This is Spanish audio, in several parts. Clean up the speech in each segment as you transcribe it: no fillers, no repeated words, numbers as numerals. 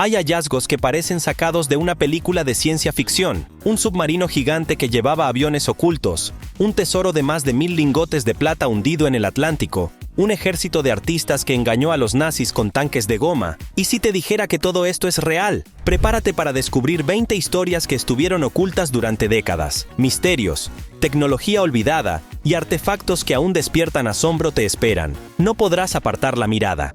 Hay hallazgos que parecen sacados de una película de ciencia ficción, un submarino gigante que llevaba aviones ocultos, un tesoro de más de 1000 lingotes de plata hundido en el Atlántico, un ejército de artistas que engañó a los nazis con tanques de goma. ¿Y si te dijera que todo esto es real? Prepárate para descubrir 20 historias que estuvieron ocultas durante décadas, misterios, tecnología olvidada y artefactos que aún despiertan asombro te esperan. No podrás apartar la mirada.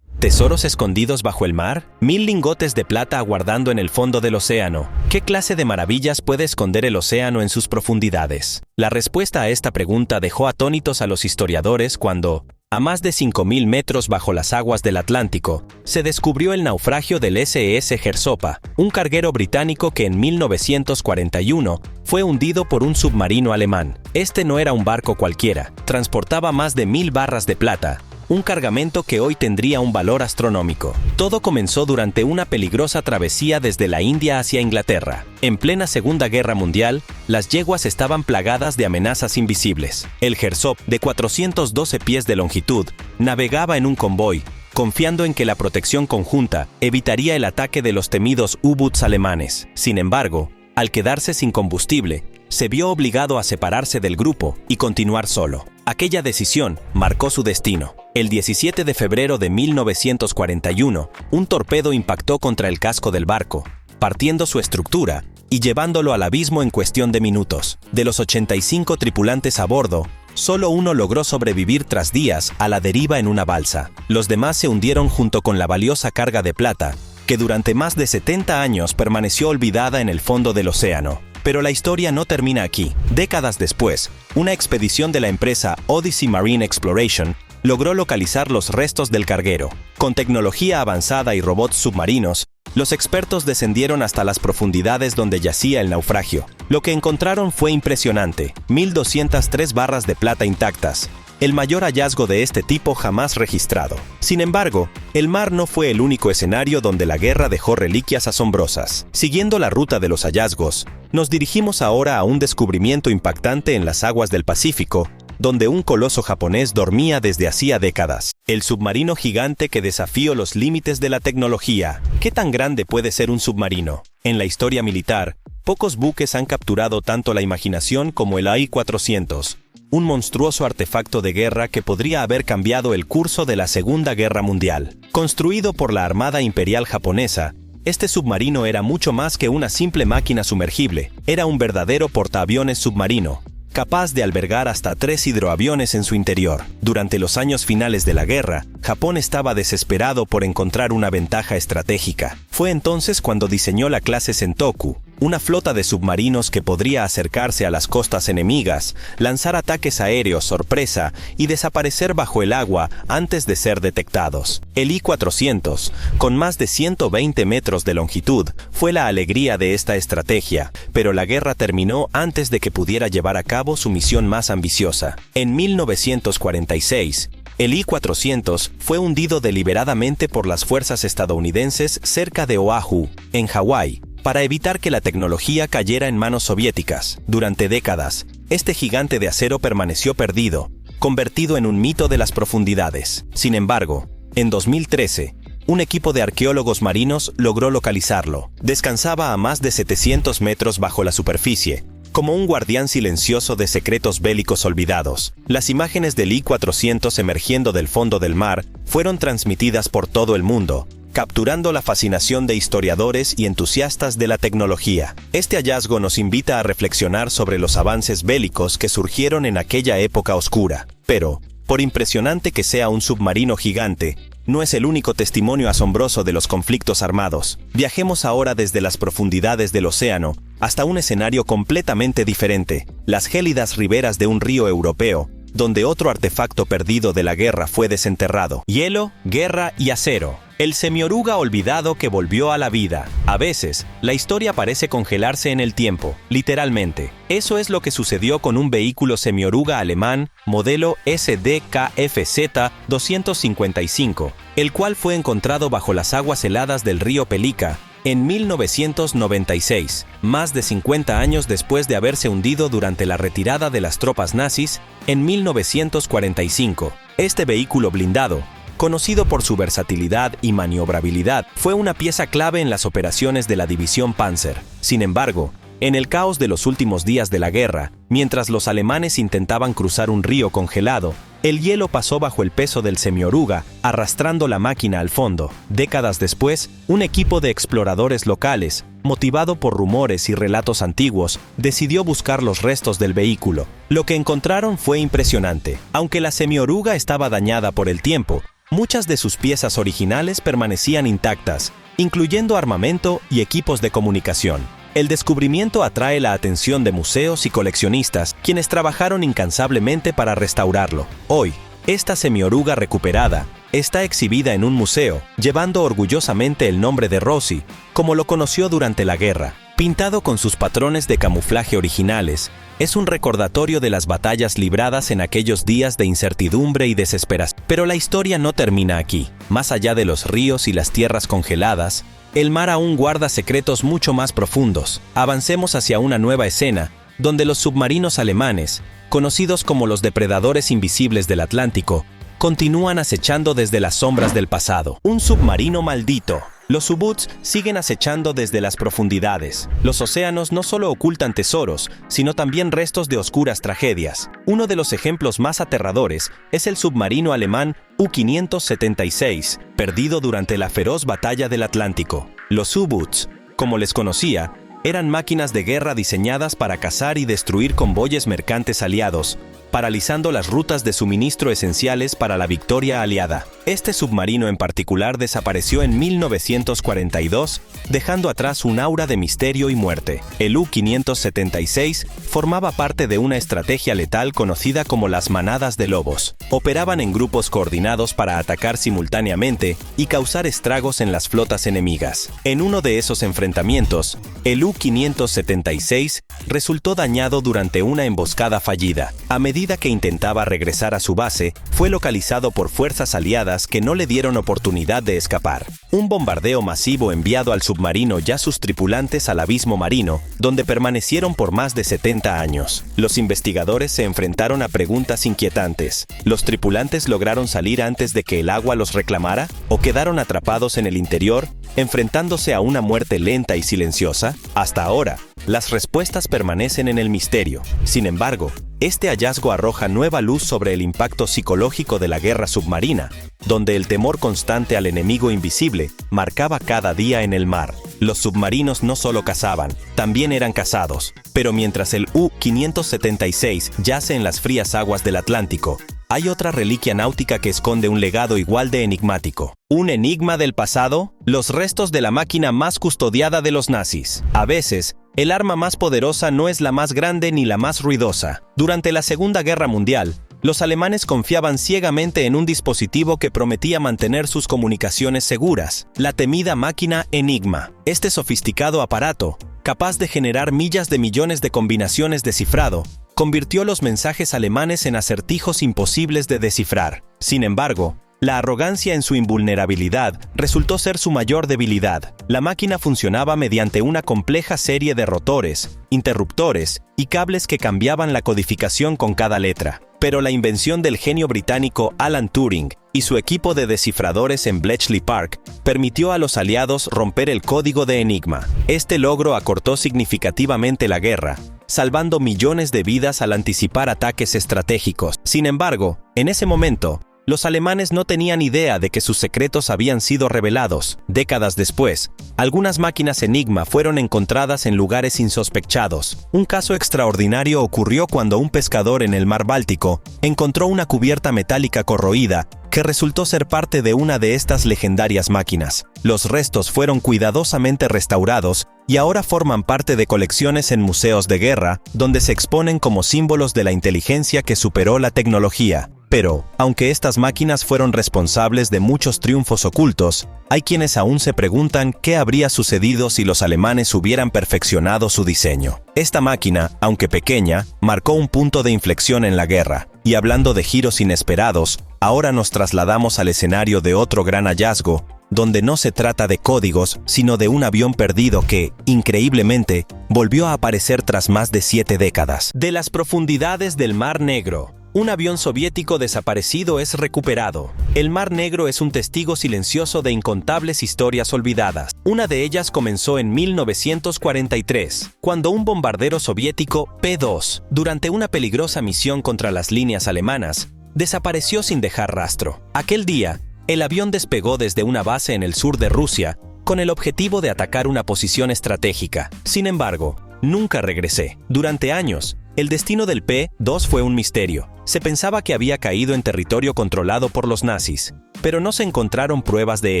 ¿Tesoros escondidos bajo el mar? 1000 lingotes de plata aguardando en el fondo del océano. ¿Qué clase de maravillas puede esconder el océano en sus profundidades? La respuesta a esta pregunta dejó atónitos a los historiadores cuando, a más de 5000 metros bajo las aguas del Atlántico, se descubrió el naufragio del SS Gersopa, un carguero británico que en 1941 fue hundido por un submarino alemán. Este no era un barco cualquiera, transportaba más de 1000 barras de plata, un cargamento que hoy tendría un valor astronómico. Todo comenzó durante una peligrosa travesía desde la India hacia Inglaterra. En plena Segunda Guerra Mundial, las yeguas estaban plagadas de amenazas invisibles. El Gersop, de 412 pies de longitud, navegaba en un convoy, confiando en que la protección conjunta evitaría el ataque de los temidos U-Boots alemanes. Sin embargo, al quedarse sin combustible, se vio obligado a separarse del grupo y continuar solo. Aquella decisión marcó su destino. El 17 de febrero de 1941, un torpedo impactó contra el casco del barco, partiendo su estructura y llevándolo al abismo en cuestión de minutos. De los 85 tripulantes a bordo, solo uno logró sobrevivir tras días a la deriva en una balsa. Los demás se hundieron junto con la valiosa carga de plata, que durante más de 70 años permaneció olvidada en el fondo del océano. Pero la historia no termina aquí. Décadas después, una expedición de la empresa Odyssey Marine Exploration logró localizar los restos del carguero. Con tecnología avanzada y robots submarinos, los expertos descendieron hasta las profundidades donde yacía el naufragio. Lo que encontraron fue impresionante: 1203 barras de plata intactas, el mayor hallazgo de este tipo jamás registrado. Sin embargo, el mar no fue el único escenario donde la guerra dejó reliquias asombrosas. Siguiendo la ruta de los hallazgos, nos dirigimos ahora a un descubrimiento impactante en las aguas del Pacífico, donde un coloso japonés dormía desde hacía décadas. El submarino gigante que desafió los límites de la tecnología. ¿Qué tan grande puede ser un submarino? En la historia militar, pocos buques han capturado tanto la imaginación como el AI-400, un monstruoso artefacto de guerra que podría haber cambiado el curso de la Segunda Guerra Mundial. Construido por la Armada Imperial japonesa, este submarino era mucho más que una simple máquina sumergible. Era un verdadero portaaviones submarino, capaz de albergar hasta 3 hidroaviones en su interior. Durante los años finales de la guerra, Japón estaba desesperado por encontrar una ventaja estratégica. Fue entonces cuando diseñó la clase Sentoku, una flota de submarinos que podría acercarse a las costas enemigas, lanzar ataques aéreos sorpresa y desaparecer bajo el agua antes de ser detectados. El I-400, con más de 120 metros de longitud, fue la alegría de esta estrategia, pero la guerra terminó antes de que pudiera llevar a cabo su misión más ambiciosa. En 1946, el I-400 fue hundido deliberadamente por las fuerzas estadounidenses cerca de Oahu, en Hawái, para evitar que la tecnología cayera en manos soviéticas. Durante décadas, este gigante de acero permaneció perdido, convertido en un mito de las profundidades. Sin embargo, en 2013, un equipo de arqueólogos marinos logró localizarlo. Descansaba a más de 700 metros bajo la superficie, como un guardián silencioso de secretos bélicos olvidados. Las imágenes del I-400 emergiendo del fondo del mar fueron transmitidas por todo el mundo, capturando la fascinación de historiadores y entusiastas de la tecnología. Este hallazgo nos invita a reflexionar sobre los avances bélicos que surgieron en aquella época oscura. Pero, por impresionante que sea un submarino gigante, no es el único testimonio asombroso de los conflictos armados. Viajemos ahora desde las profundidades del océano hasta un escenario completamente diferente: las gélidas riberas de un río europeo, donde otro artefacto perdido de la guerra fue desenterrado. Hielo, guerra y acero. El semioruga olvidado que volvió a la vida. A veces, la historia parece congelarse en el tiempo, literalmente. Eso es lo que sucedió con un vehículo semioruga alemán, modelo SDKFZ-255, el cual fue encontrado bajo las aguas heladas del río Pelica en 1996, más de 50 años después de haberse hundido durante la retirada de las tropas nazis en 1945. Este vehículo blindado, conocido por su versatilidad y maniobrabilidad, fue una pieza clave en las operaciones de la División Panzer. Sin embargo, en el caos de los últimos días de la guerra, mientras los alemanes intentaban cruzar un río congelado, el hielo pasó bajo el peso del semioruga, arrastrando la máquina al fondo. Décadas después, un equipo de exploradores locales, motivado por rumores y relatos antiguos, decidió buscar los restos del vehículo. Lo que encontraron fue impresionante. Aunque la semioruga estaba dañada por el tiempo, muchas de sus piezas originales permanecían intactas, incluyendo armamento y equipos de comunicación. El descubrimiento atrae la atención de museos y coleccionistas, quienes trabajaron incansablemente para restaurarlo. Hoy, esta semioruga recuperada está exhibida en un museo, llevando orgullosamente el nombre de Rossi, como lo conoció durante la guerra. Pintado con sus patrones de camuflaje originales, es un recordatorio de las batallas libradas en aquellos días de incertidumbre y desesperación. Pero la historia no termina aquí. Más allá de los ríos y las tierras congeladas, el mar aún guarda secretos mucho más profundos. Avancemos hacia una nueva escena, donde los submarinos alemanes, conocidos como los depredadores invisibles del Atlántico, continúan acechando desde las sombras del pasado. Un submarino maldito. Los U-Boots siguen acechando desde las profundidades. Los océanos no solo ocultan tesoros, sino también restos de oscuras tragedias. Uno de los ejemplos más aterradores es el submarino alemán U-576, perdido durante la feroz batalla del Atlántico. Los U-Boots, como les conocía, eran máquinas de guerra diseñadas para cazar y destruir convoyes mercantes aliados, paralizando las rutas de suministro esenciales para la victoria aliada. Este submarino en particular desapareció en 1942, dejando atrás un aura de misterio y muerte. El U-576 formaba parte de una estrategia letal conocida como las manadas de lobos. Operaban en grupos coordinados para atacar simultáneamente y causar estragos en las flotas enemigas. En uno de esos enfrentamientos, el U-576 resultó dañado durante una emboscada fallida. A medida que intentaba regresar a su base, fue localizado por fuerzas aliadas que no le dieron oportunidad de escapar. Un bombardeo masivo enviado al submarino y a sus tripulantes al abismo marino, donde permanecieron por más de 70 años. Los investigadores se enfrentaron a preguntas inquietantes. ¿Los tripulantes lograron salir antes de que el agua los reclamara? ¿O quedaron atrapados en el interior, enfrentándose a una muerte lenta y silenciosa? Hasta ahora, las respuestas permanecen en el misterio. Sin embargo, este hallazgo arroja nueva luz sobre el impacto psicológico de la guerra submarina, donde el temor constante al enemigo invisible marcaba cada día en el mar. Los submarinos no solo cazaban, también eran cazados. Pero mientras el U-576 yace en las frías aguas del Atlántico, hay otra reliquia náutica que esconde un legado igual de enigmático. ¿Un enigma del pasado? Los restos de la máquina más custodiada de los nazis. A veces, el arma más poderosa no es la más grande ni la más ruidosa. Durante la Segunda Guerra Mundial, los alemanes confiaban ciegamente en un dispositivo que prometía mantener sus comunicaciones seguras, la temida máquina Enigma. Este sofisticado aparato, capaz de generar millas de millones de combinaciones de cifrado, convirtió los mensajes alemanes en acertijos imposibles de descifrar. Sin embargo, la arrogancia en su invulnerabilidad resultó ser su mayor debilidad. La máquina funcionaba mediante una compleja serie de rotores, interruptores y cables que cambiaban la codificación con cada letra. Pero la invención del genio británico Alan Turing y su equipo de descifradores en Bletchley Park permitió a los aliados romper el código de Enigma. Este logro acortó significativamente la guerra, salvando millones de vidas al anticipar ataques estratégicos. Sin embargo, en ese momento, los alemanes no tenían idea de que sus secretos habían sido revelados. Décadas después, algunas máquinas Enigma fueron encontradas en lugares insospechados. Un caso extraordinario ocurrió cuando un pescador en el mar Báltico encontró una cubierta metálica corroída que resultó ser parte de una de estas legendarias máquinas. Los restos fueron cuidadosamente restaurados y ahora forman parte de colecciones en museos de guerra, donde se exponen como símbolos de la inteligencia que superó la tecnología. Pero, aunque estas máquinas fueron responsables de muchos triunfos ocultos, hay quienes aún se preguntan qué habría sucedido si los alemanes hubieran perfeccionado su diseño. Esta máquina, aunque pequeña, marcó un punto de inflexión en la guerra. Y hablando de giros inesperados, ahora nos trasladamos al escenario de otro gran hallazgo, donde no se trata de códigos, sino de un avión perdido que, increíblemente, volvió a aparecer tras más de 7 décadas. De las profundidades del Mar Negro. Un avión soviético desaparecido es recuperado. El Mar Negro es un testigo silencioso de incontables historias olvidadas. Una de ellas comenzó en 1943, cuando un bombardero soviético P-2, durante una peligrosa misión contra las líneas alemanas, desapareció sin dejar rastro. Aquel día, el avión despegó desde una base en el sur de Rusia con el objetivo de atacar una posición estratégica. Sin embargo, nunca regresé. Durante años, el destino del P-2 fue un misterio. Se pensaba que había caído en territorio controlado por los nazis, pero no se encontraron pruebas de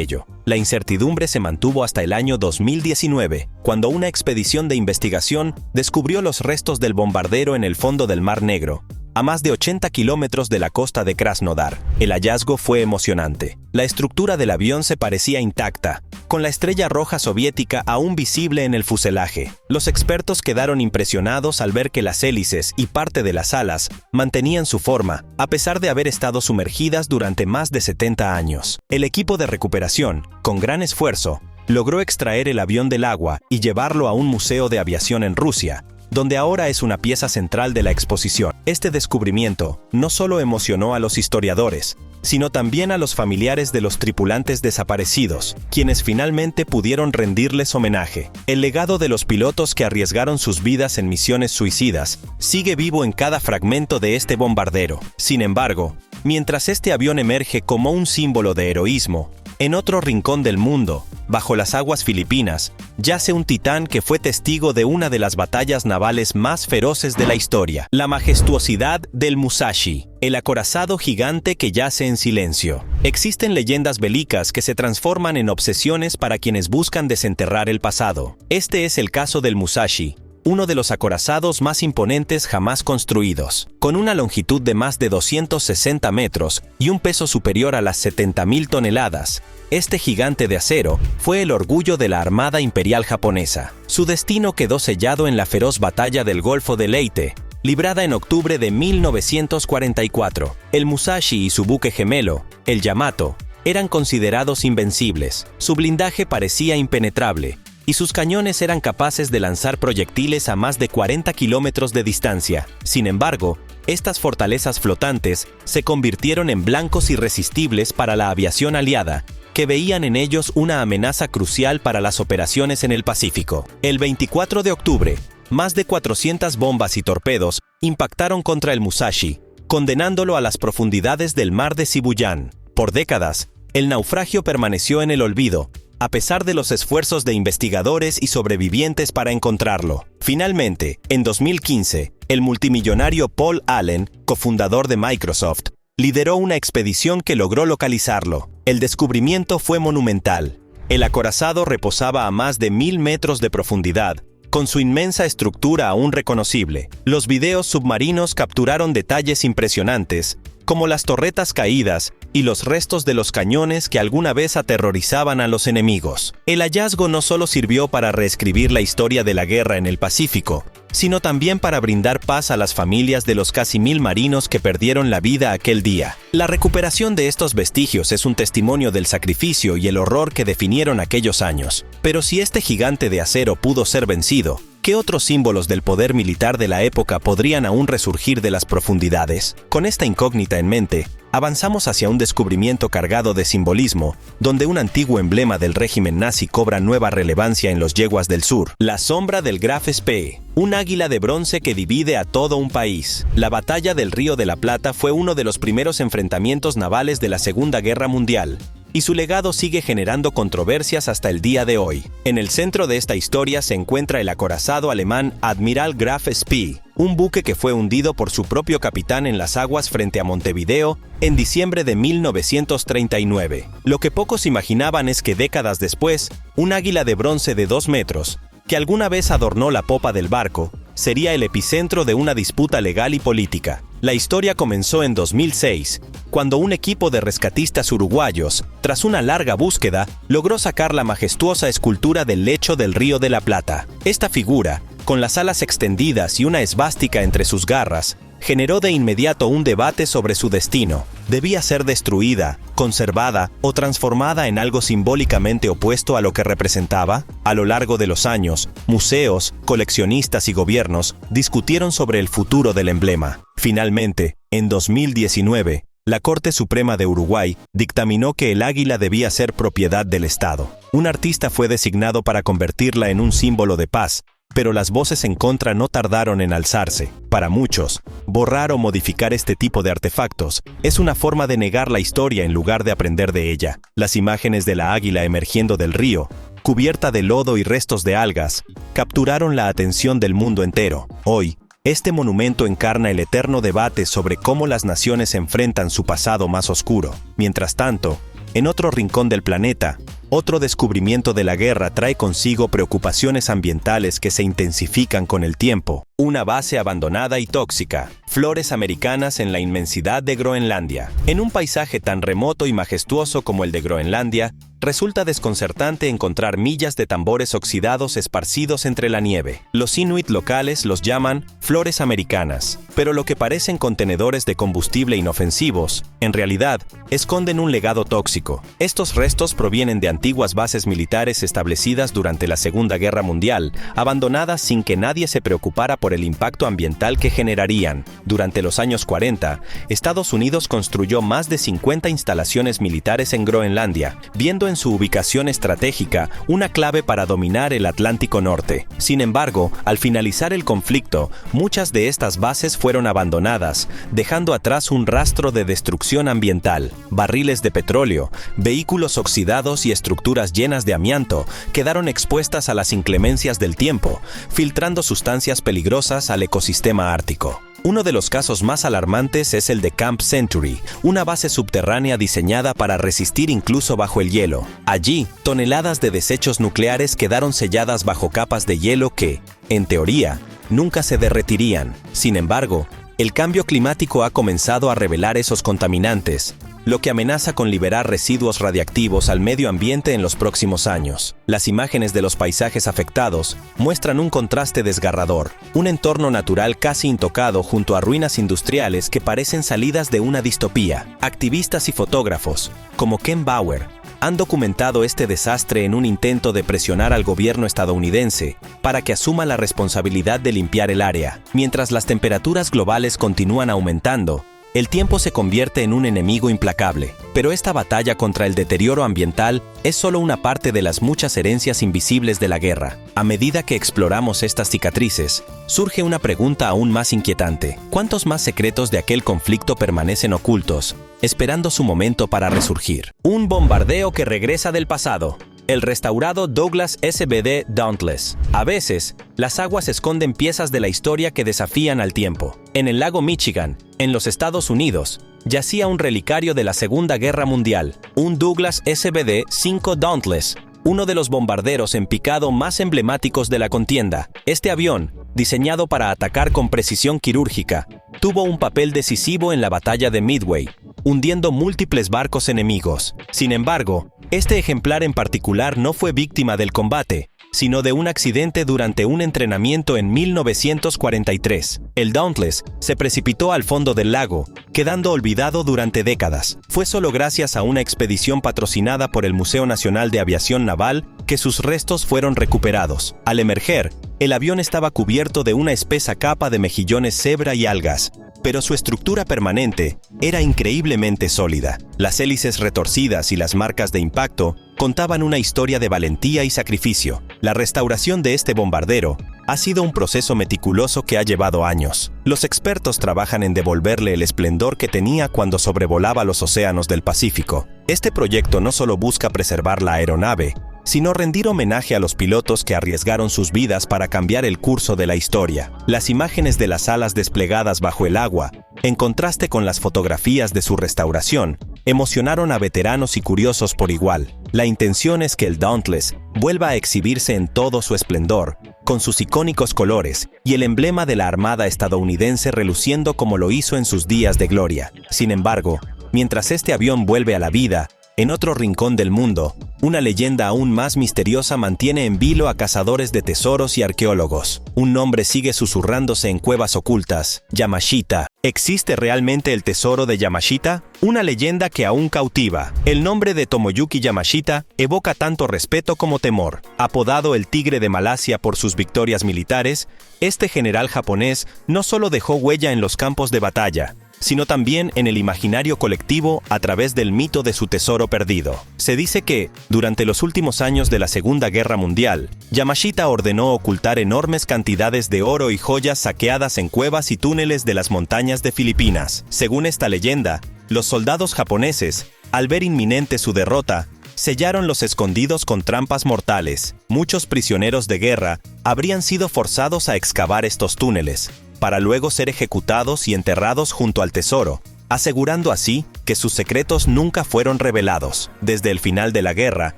ello. La incertidumbre se mantuvo hasta el año 2019, cuando una expedición de investigación descubrió los restos del bombardero en el fondo del Mar Negro, a más de 80 kilómetros de la costa de Krasnodar. El hallazgo fue emocionante. La estructura del avión se parecía intacta, con la estrella roja soviética aún visible en el fuselaje. Los expertos quedaron impresionados al ver que las hélices y parte de las alas mantenían su forma, a pesar de haber estado sumergidas durante más de 70 años. El equipo de recuperación, con gran esfuerzo, logró extraer el avión del agua y llevarlo a un museo de aviación en Rusia, donde ahora es una pieza central de la exposición. Este descubrimiento no solo emocionó a los historiadores, sino también a los familiares de los tripulantes desaparecidos, quienes finalmente pudieron rendirles homenaje. El legado de los pilotos que arriesgaron sus vidas en misiones suicidas sigue vivo en cada fragmento de este bombardero. Sin embargo, mientras este avión emerge como un símbolo de heroísmo, en otro rincón del mundo, bajo las aguas filipinas, yace un titán que fue testigo de una de las batallas navales más feroces de la historia. La majestuosidad del Musashi, el acorazado gigante que yace en silencio. Existen leyendas bélicas que se transforman en obsesiones para quienes buscan desenterrar el pasado. Este es el caso del Musashi, uno de los acorazados más imponentes jamás construidos. Con una longitud de más de 260 metros y un peso superior a las 70.000 toneladas, este gigante de acero fue el orgullo de la Armada Imperial japonesa. Su destino quedó sellado en la feroz batalla del Golfo de Leyte, librada en octubre de 1944. El Musashi y su buque gemelo, el Yamato, eran considerados invencibles. Su blindaje parecía impenetrable, y sus cañones eran capaces de lanzar proyectiles a más de 40 kilómetros de distancia. Sin embargo, estas fortalezas flotantes se convirtieron en blancos irresistibles para la aviación aliada, que veían en ellos una amenaza crucial para las operaciones en el Pacífico. El 24 de octubre, más de 400 bombas y torpedos impactaron contra el Musashi, condenándolo a las profundidades del mar de Sibuyan. Por décadas, el naufragio permaneció en el olvido, a pesar de los esfuerzos de investigadores y sobrevivientes para encontrarlo. Finalmente, en 2015, el multimillonario Paul Allen, cofundador de Microsoft, lideró una expedición que logró localizarlo. El descubrimiento fue monumental. El acorazado reposaba a más de 1000 metros de profundidad, con su inmensa estructura aún reconocible. Los videos submarinos capturaron detalles impresionantes, como las torretas caídas y los restos de los cañones que alguna vez aterrorizaban a los enemigos. El hallazgo no solo sirvió para reescribir la historia de la guerra en el Pacífico, sino también para brindar paz a las familias de los casi 1000 marinos que perdieron la vida aquel día. La recuperación de estos vestigios es un testimonio del sacrificio y el horror que definieron aquellos años. Pero si este gigante de acero pudo ser vencido, ¿qué otros símbolos del poder militar de la época podrían aún resurgir de las profundidades? Con esta incógnita en mente, avanzamos hacia un descubrimiento cargado de simbolismo, donde un antiguo emblema del régimen nazi cobra nueva relevancia en los yeguas del sur. La sombra del Graf Spee, un águila de bronce que divide a todo un país. La batalla del Río de la Plata fue uno de los primeros enfrentamientos navales de la Segunda Guerra Mundial, y su legado sigue generando controversias hasta el día de hoy. En el centro de esta historia se encuentra el acorazado alemán Admiral Graf Spee, un buque que fue hundido por su propio capitán en las aguas frente a Montevideo en diciembre de 1939. Lo que pocos imaginaban es que décadas después, un águila de bronce de 2 metros, que alguna vez adornó la popa del barco, sería el epicentro de una disputa legal y política. La historia comenzó en 2006, cuando un equipo de rescatistas uruguayos, tras una larga búsqueda, logró sacar la majestuosa escultura del lecho del Río de la Plata. Esta figura, con las alas extendidas y una esvástica entre sus garras, generó de inmediato un debate sobre su destino. ¿Debía ser destruida, conservada o transformada en algo simbólicamente opuesto a lo que representaba? A lo largo de los años, museos, coleccionistas y gobiernos discutieron sobre el futuro del emblema. Finalmente, En 2019, la Corte Suprema de Uruguay dictaminó que el águila debía ser propiedad del Estado. Un artista fue designado para convertirla en un símbolo de paz, pero las voces en contra no tardaron en alzarse. Para muchos, borrar o modificar este tipo de artefactos es una forma de negar la historia en lugar de aprender de ella. Las imágenes de la águila emergiendo del río, cubierta de lodo y restos de algas, capturaron la atención del mundo entero. Hoy, este monumento encarna el eterno debate sobre cómo las naciones enfrentan su pasado más oscuro. Mientras tanto, en otro rincón del planeta, otro descubrimiento de la guerra trae consigo preocupaciones ambientales que se intensifican con el tiempo. Una base abandonada y tóxica. Flores americanas en la inmensidad de Groenlandia. En un paisaje tan remoto y majestuoso como el de Groenlandia, resulta desconcertante encontrar millas de tambores oxidados esparcidos entre la nieve. Los inuit locales los llaman flores americanas, pero lo que parecen contenedores de combustible inofensivos, en realidad, esconden un legado tóxico. Estos restos provienen de antiguas bases militares establecidas durante la Segunda Guerra Mundial, abandonadas sin que nadie se preocupara por el impacto ambiental que generarían. Durante los años 40, Estados Unidos construyó más de 50 instalaciones militares en Groenlandia, viendo en su ubicación estratégica una clave para dominar el Atlántico Norte. Sin embargo, al finalizar el conflicto, muchas de estas bases fueron abandonadas, dejando atrás un rastro de destrucción ambiental. Barriles de petróleo, vehículos oxidados y estructuras llenas de amianto quedaron expuestas a las inclemencias del tiempo, filtrando sustancias peligrosas al ecosistema ártico. Uno de los casos más alarmantes es el de Camp Century, una base subterránea diseñada para resistir incluso bajo el hielo. Allí, toneladas de desechos nucleares quedaron selladas bajo capas de hielo que, en teoría, nunca se derretirían. Sin embargo, el cambio climático ha comenzado a revelar esos contaminantes, lo que amenaza con liberar residuos radiactivos al medio ambiente en los próximos años. Las imágenes de los paisajes afectados muestran un contraste desgarrador, un entorno natural casi intocado junto a ruinas industriales que parecen salidas de una distopía. Activistas y fotógrafos, como Ken Bauer, han documentado este desastre en un intento de presionar al gobierno estadounidense para que asuma la responsabilidad de limpiar el área. Mientras las temperaturas globales continúan aumentando, el tiempo se convierte en un enemigo implacable, pero esta batalla contra el deterioro ambiental es solo una parte de las muchas herencias invisibles de la guerra. A medida que exploramos estas cicatrices, surge una pregunta aún más inquietante. ¿Cuántos más secretos de aquel conflicto permanecen ocultos, esperando su momento para resurgir? Un bombardeo que regresa del pasado. El restaurado Douglas SBD Dauntless. A veces, las aguas esconden piezas de la historia que desafían al tiempo. En el lago Michigan, en los Estados Unidos, yacía un relicario de la Segunda Guerra Mundial, un Douglas SBD-5 Dauntless, uno de los bombarderos en picado más emblemáticos de la contienda. Este avión, diseñado para atacar con precisión quirúrgica, tuvo un papel decisivo en la batalla de Midway, hundiendo múltiples barcos enemigos. Sin embargo, este ejemplar en particular no fue víctima del combate, sino de un accidente durante un entrenamiento en 1943. El Dauntless se precipitó al fondo del lago, quedando olvidado durante décadas. Fue solo gracias a una expedición patrocinada por el Museo Nacional de Aviación Naval que sus restos fueron recuperados. Al emerger, el avión estaba cubierto de una espesa capa de mejillones cebra y algas, pero su estructura permanente era increíblemente sólida. Las hélices retorcidas y las marcas de impacto contaban una historia de valentía y sacrificio. La restauración de este bombardero ha sido un proceso meticuloso que ha llevado años. Los expertos trabajan en devolverle el esplendor que tenía cuando sobrevolaba los océanos del Pacífico. Este proyecto no solo busca preservar la aeronave, sino rendir homenaje a los pilotos que arriesgaron sus vidas para cambiar el curso de la historia. Las imágenes de las alas desplegadas bajo el agua, en contraste con las fotografías de su restauración, emocionaron a veteranos y curiosos por igual. La intención es que el Dauntless vuelva a exhibirse en todo su esplendor, con sus icónicos colores y el emblema de la Armada estadounidense reluciendo como lo hizo en sus días de gloria. Sin embargo, mientras este avión vuelve a la vida, en otro rincón del mundo, una leyenda aún más misteriosa mantiene en vilo a cazadores de tesoros y arqueólogos. Un nombre sigue susurrándose en cuevas ocultas: Yamashita. ¿Existe realmente el tesoro de Yamashita? Una leyenda que aún cautiva. El nombre de Tomoyuki Yamashita evoca tanto respeto como temor. Apodado el Tigre de Malasia por sus victorias militares, este general japonés no solo dejó huella en los campos de batalla, sino también en el imaginario colectivo a través del mito de su tesoro perdido. Se dice que, durante los últimos años de la Segunda Guerra Mundial, Yamashita ordenó ocultar enormes cantidades de oro y joyas saqueadas en cuevas y túneles de las montañas de Filipinas. Según esta leyenda, los soldados japoneses, al ver inminente su derrota, sellaron los escondidos con trampas mortales. Muchos prisioneros de guerra habrían sido forzados a excavar estos túneles, para luego ser ejecutados y enterrados junto al tesoro, asegurando así que sus secretos nunca fueron revelados. Desde el final de la guerra,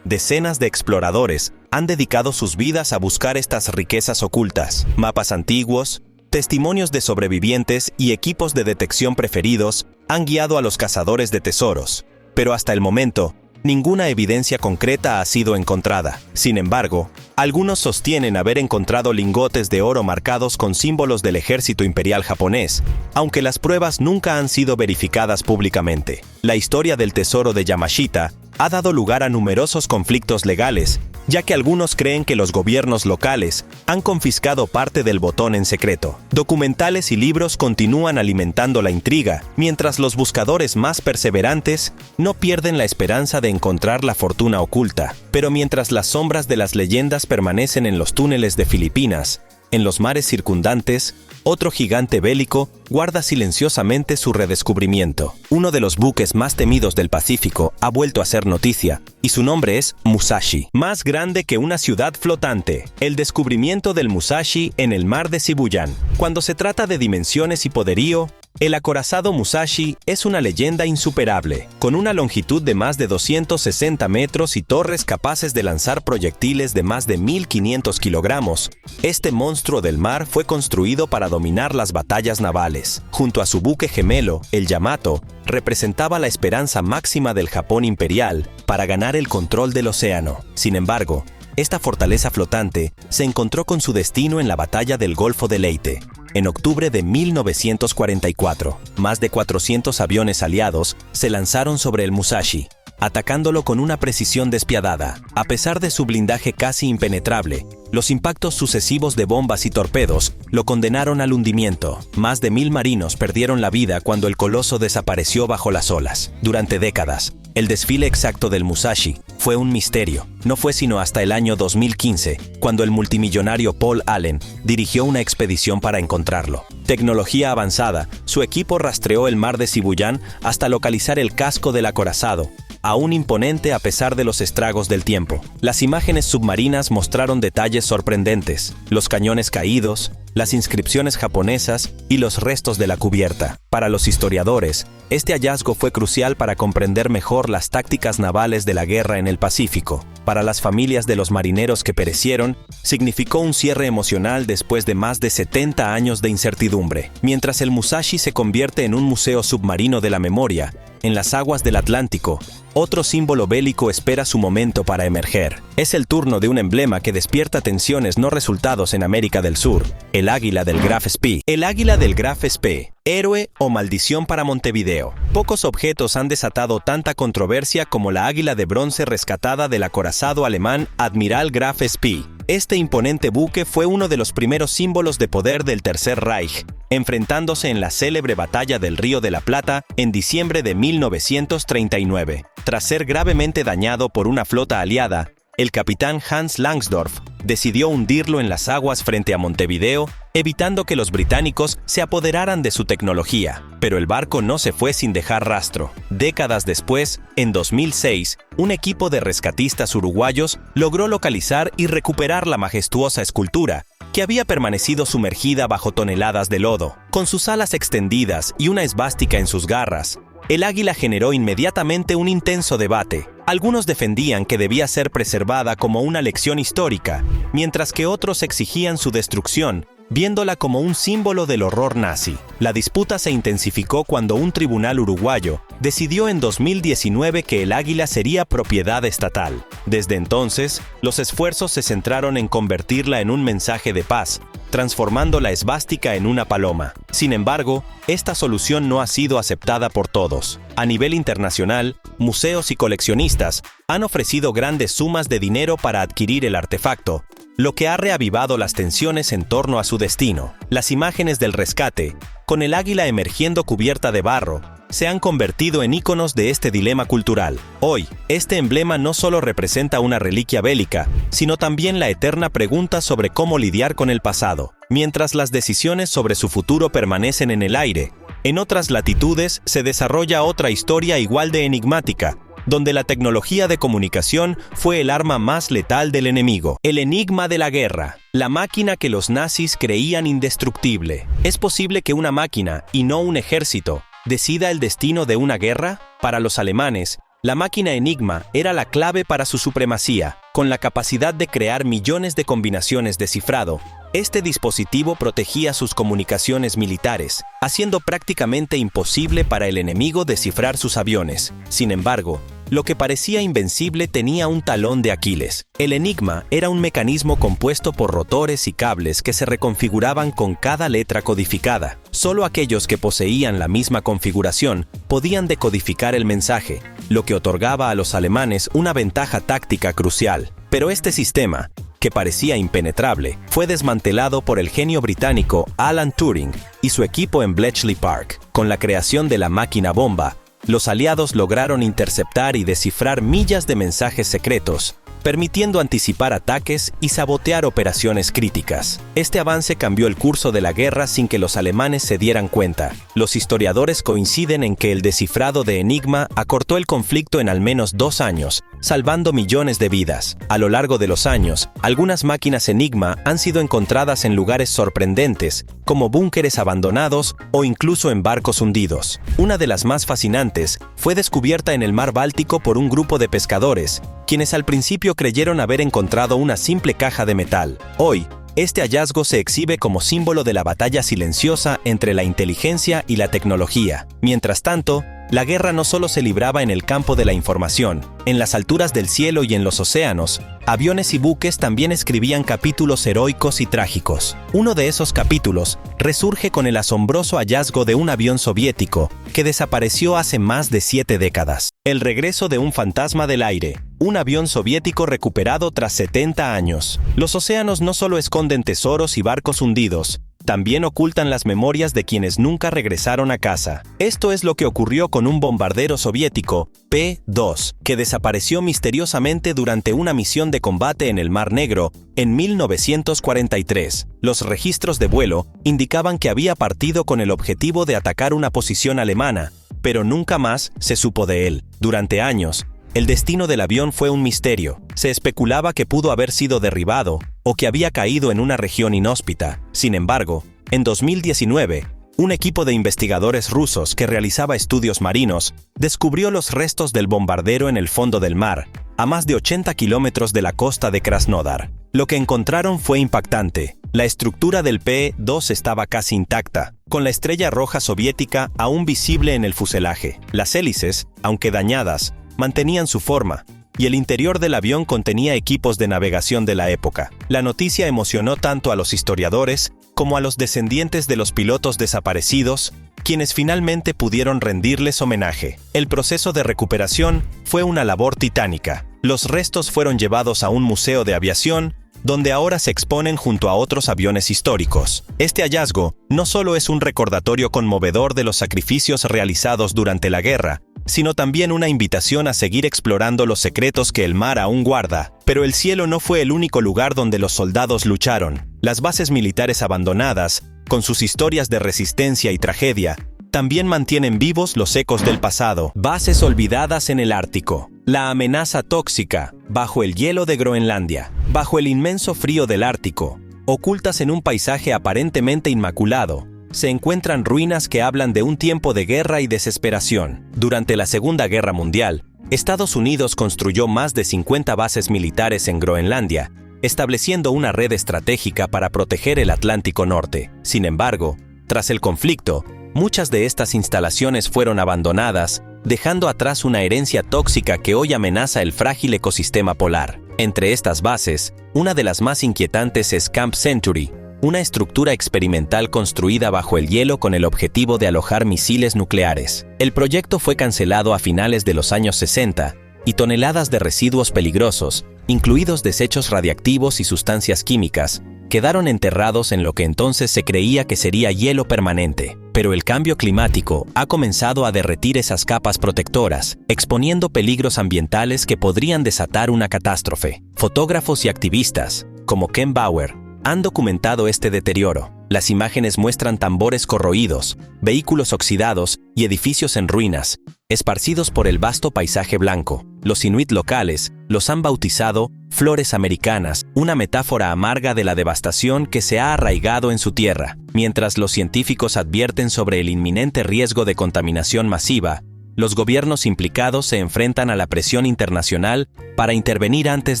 decenas de exploradores han dedicado sus vidas a buscar estas riquezas ocultas. Mapas antiguos, testimonios de sobrevivientes y equipos de detección preferidos han guiado a los cazadores de tesoros, pero hasta el momento, ninguna evidencia concreta ha sido encontrada. Sin embargo, algunos sostienen haber encontrado lingotes de oro marcados con símbolos del ejército imperial japonés, aunque las pruebas nunca han sido verificadas públicamente. La historia del tesoro de Yamashita ha dado lugar a numerosos conflictos legales, ya que algunos creen que los gobiernos locales han confiscado parte del botón en secreto. Documentales y libros continúan alimentando la intriga, mientras los buscadores más perseverantes no pierden la esperanza de encontrar la fortuna oculta. Pero mientras las sombras de las leyendas permanecen en los túneles de Filipinas, en los mares circundantes, otro gigante bélico guarda silenciosamente su redescubrimiento. Uno de los buques más temidos del Pacífico ha vuelto a ser noticia, y su nombre es Musashi. Más grande que una ciudad flotante, el descubrimiento del Musashi en el mar de Shibuyan. Cuando se trata de dimensiones y poderío, el acorazado Musashi es una leyenda insuperable. Con una longitud de más de 260 metros y torres capaces de lanzar proyectiles de más de 1.500 kilogramos, este monstruo del mar fue construido para dominar las batallas navales. Junto a su buque gemelo, el Yamato, representaba la esperanza máxima del Japón imperial para ganar el control del océano. Sin embargo, esta fortaleza flotante se encontró con su destino en la batalla del Golfo de Leyte. En octubre de 1944, más de 400 aviones aliados se lanzaron sobre el Musashi, atacándolo con una precisión despiadada. A pesar de su blindaje casi impenetrable, los impactos sucesivos de bombas y torpedos lo condenaron al hundimiento. Más de 1.000 marinos perdieron la vida cuando el coloso desapareció bajo las olas. Durante décadas, el desfile exacto del Musashi fue un misterio. No fue sino hasta el año 2015, cuando el multimillonario Paul Allen dirigió una expedición para encontrarlo. Tecnología avanzada, su equipo rastreó el mar de Shibuyan hasta localizar el casco del acorazado, aún imponente a pesar de los estragos del tiempo. Las imágenes submarinas mostraron detalles sorprendentes: los cañones caídos, las inscripciones japonesas y los restos de la cubierta. Para los historiadores, este hallazgo fue crucial para comprender mejor las tácticas navales de la guerra en el Pacífico. Para las familias de los marineros que perecieron, significó un cierre emocional después de más de 70 años de incertidumbre. Mientras el Musashi se convierte en un museo submarino de la memoria, en las aguas del Atlántico, otro símbolo bélico espera su momento para emerger. Es el turno de un emblema que despierta tensiones no resultados en América del Sur: el águila del Graf Spee. El águila del Graf Spee, héroe o maldición para Montevideo. Pocos objetos han desatado tanta controversia como la águila de bronce rescatada del acorazado alemán Admiral Graf Spee. Este imponente buque fue uno de los primeros símbolos de poder del Tercer Reich, enfrentándose en la célebre batalla del Río de la Plata en diciembre de 1939. Tras ser gravemente dañado por una flota aliada, el capitán Hans Langsdorff decidió hundirlo en las aguas frente a Montevideo, evitando que los británicos se apoderaran de su tecnología. Pero el barco no se fue sin dejar rastro. Décadas después, en 2006, un equipo de rescatistas uruguayos logró localizar y recuperar la majestuosa escultura, que había permanecido sumergida bajo toneladas de lodo. Con sus alas extendidas y una esvástica en sus garras, el águila generó inmediatamente un intenso debate. Algunos defendían que debía ser preservada como una lección histórica, mientras que otros exigían su destrucción, viéndola como un símbolo del horror nazi. La disputa se intensificó cuando un tribunal uruguayo decidió en 2019 que el águila sería propiedad estatal. Desde entonces, los esfuerzos se centraron en convertirla en un mensaje de paz, transformando la esvástica en una paloma. Sin embargo, esta solución no ha sido aceptada por todos. A nivel internacional, museos y coleccionistas han ofrecido grandes sumas de dinero para adquirir el artefacto, lo que ha reavivado las tensiones en torno a su destino. Las imágenes del rescate con el águila emergiendo cubierta de barro, se han convertido en íconos de este dilema cultural. Hoy, este emblema no solo representa una reliquia bélica, sino también la eterna pregunta sobre cómo lidiar con el pasado. Mientras las decisiones sobre su futuro permanecen en el aire, en otras latitudes se desarrolla otra historia igual de enigmática, donde la tecnología de comunicación fue el arma más letal del enemigo. El enigma de la guerra, la máquina que los nazis creían indestructible. ¿Es posible que una máquina, y no un ejército, decida el destino de una guerra? Para los alemanes, la máquina Enigma era la clave para su supremacía. Con la capacidad de crear millones de combinaciones de cifrado, este dispositivo protegía sus comunicaciones militares, haciendo prácticamente imposible para el enemigo descifrar sus aviones. Sin embargo, lo que parecía invencible tenía un talón de Aquiles. El Enigma era un mecanismo compuesto por rotores y cables que se reconfiguraban con cada letra codificada. Solo aquellos que poseían la misma configuración podían decodificar el mensaje, lo que otorgaba a los alemanes una ventaja táctica crucial. Pero este sistema, que parecía impenetrable, fue desmantelado por el genio británico Alan Turing y su equipo en Bletchley Park. Con la creación de la máquina bomba, los aliados lograron interceptar y descifrar millas de mensajes secretos, permitiendo anticipar ataques y sabotear operaciones críticas. Este avance cambió el curso de la guerra sin que los alemanes se dieran cuenta. Los historiadores coinciden en que el descifrado de Enigma acortó el conflicto en al menos 2 años, salvando millones de vidas. A lo largo de los años, algunas máquinas Enigma han sido encontradas en lugares sorprendentes, como búnkeres abandonados o incluso en barcos hundidos. Una de las más fascinantes fue descubierta en el mar Báltico por un grupo de pescadores, quienes al principio creyeron haber encontrado una simple caja de metal. Hoy, este hallazgo se exhibe como símbolo de la batalla silenciosa entre la inteligencia y la tecnología. Mientras tanto, la guerra no solo se libraba en el campo de la información. En las alturas del cielo y en los océanos, aviones y buques también escribían capítulos heroicos y trágicos. Uno de esos capítulos resurge con el asombroso hallazgo de un avión soviético que desapareció hace más de 7 décadas. El regreso de un fantasma del aire, un avión soviético recuperado tras 70 años. Los océanos no solo esconden tesoros y barcos hundidos, también ocultan las memorias de quienes nunca regresaron a casa. Esto es lo que ocurrió con un bombardero soviético, P-2, que desapareció misteriosamente durante una misión de combate en el Mar Negro en 1943. Los registros de vuelo indicaban que había partido con el objetivo de atacar una posición alemana, pero nunca más se supo de él. Durante años, el destino del avión fue un misterio. Se especulaba que pudo haber sido derribado o que había caído en una región inhóspita. Sin embargo, en 2019, un equipo de investigadores rusos que realizaba estudios marinos descubrió los restos del bombardero en el fondo del mar, a más de 80 kilómetros de la costa de Krasnodar. Lo que encontraron fue impactante. La estructura del P-2 estaba casi intacta, con la estrella roja soviética aún visible en el fuselaje. Las hélices, aunque dañadas, mantenían su forma, y el interior del avión contenía equipos de navegación de la época. La noticia emocionó tanto a los historiadores como a los descendientes de los pilotos desaparecidos, quienes finalmente pudieron rendirles homenaje. El proceso de recuperación fue una labor titánica. Los restos fueron llevados a un museo de aviación, donde ahora se exponen junto a otros aviones históricos. Este hallazgo no solo es un recordatorio conmovedor de los sacrificios realizados durante la guerra, sino también una invitación a seguir explorando los secretos que el mar aún guarda. Pero el cielo no fue el único lugar donde los soldados lucharon. Las bases militares abandonadas, con sus historias de resistencia y tragedia, también mantienen vivos los ecos del pasado. Bases olvidadas en el Ártico. La amenaza tóxica, bajo el hielo de Groenlandia, bajo el inmenso frío del Ártico, ocultas en un paisaje aparentemente inmaculado, se encuentran ruinas que hablan de un tiempo de guerra y desesperación. Durante la Segunda Guerra Mundial, Estados Unidos construyó más de 50 bases militares en Groenlandia, estableciendo una red estratégica para proteger el Atlántico Norte. Sin embargo, tras el conflicto, muchas de estas instalaciones fueron abandonadas, dejando atrás una herencia tóxica que hoy amenaza el frágil ecosistema polar. Entre estas bases, una de las más inquietantes es Camp Century, una estructura experimental construida bajo el hielo con el objetivo de alojar misiles nucleares. El proyecto fue cancelado a finales de los años 60 y toneladas de residuos peligrosos, incluidos desechos radiactivos y sustancias químicas, quedaron enterrados en lo que entonces se creía que sería hielo permanente. pero el cambio climático ha comenzado a derretir esas capas protectoras, exponiendo peligros ambientales que podrían desatar una catástrofe. Fotógrafos y activistas, como Ken Bauer, han documentado este deterioro. Las imágenes muestran tambores corroídos, vehículos oxidados y edificios en ruinas, esparcidos por el vasto paisaje blanco. Los inuit locales los han bautizado flores americanas, una metáfora amarga de la devastación que se ha arraigado en su tierra. Mientras los científicos advierten sobre el inminente riesgo de contaminación masiva, los gobiernos implicados se enfrentan a la presión internacional para intervenir antes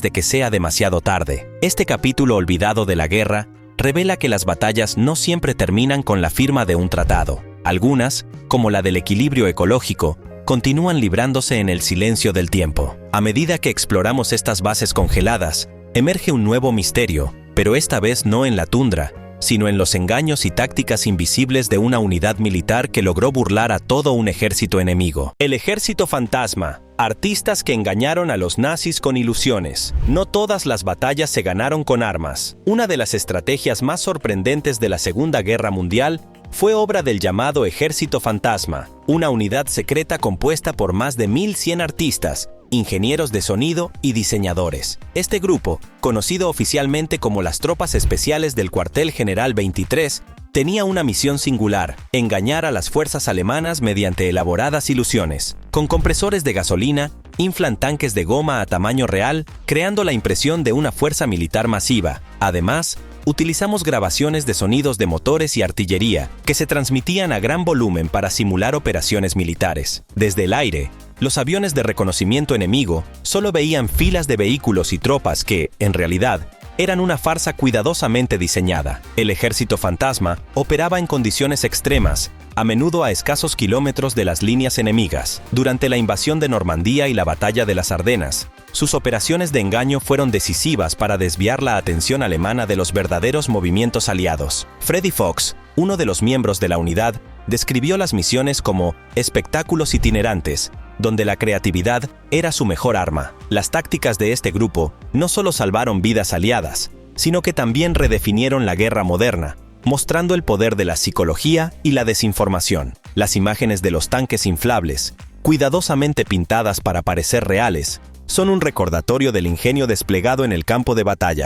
de que sea demasiado tarde. Este capítulo olvidado de la guerra revela que las batallas no siempre terminan con la firma de un tratado. Algunas, como la del equilibrio ecológico, continúan librándose en el silencio del tiempo. A medida que exploramos estas bases congeladas, emerge un nuevo misterio, pero esta vez no en la tundra, sino en los engaños y tácticas invisibles de una unidad militar que logró burlar a todo un ejército enemigo. El ejército fantasma. Artistas que engañaron a los nazis con ilusiones. No todas las batallas se ganaron con armas. Una de las estrategias más sorprendentes de la Segunda Guerra Mundial fue obra del llamado Ejército Fantasma, una unidad secreta compuesta por más de 1,100 artistas, ingenieros de sonido y diseñadores. Este grupo, conocido oficialmente como las Tropas Especiales del Cuartel General 23, tenía una misión singular: engañar a las fuerzas alemanas mediante elaboradas ilusiones. Con compresores de gasolina, inflan tanques de goma a tamaño real, creando la impresión de una fuerza militar masiva. Además, utilizamos grabaciones de sonidos de motores y artillería que se transmitían a gran volumen para simular operaciones militares. Desde el aire, los aviones de reconocimiento enemigo solo veían filas de vehículos y tropas que, en realidad, eran una farsa cuidadosamente diseñada. El ejército fantasma operaba en condiciones extremas, a menudo a escasos kilómetros de las líneas enemigas. Durante la invasión de Normandía y la batalla de las Ardenas, sus operaciones de engaño fueron decisivas para desviar la atención alemana de los verdaderos movimientos aliados. Freddy Fox, uno de los miembros de la unidad, describió las misiones como espectáculos itinerantes, donde la creatividad era su mejor arma. Las tácticas de este grupo no solo salvaron vidas aliadas, sino que también redefinieron la guerra moderna, mostrando el poder de la psicología y la desinformación. Las imágenes de los tanques inflables, cuidadosamente pintadas para parecer reales, son un recordatorio del ingenio desplegado en el campo de batalla.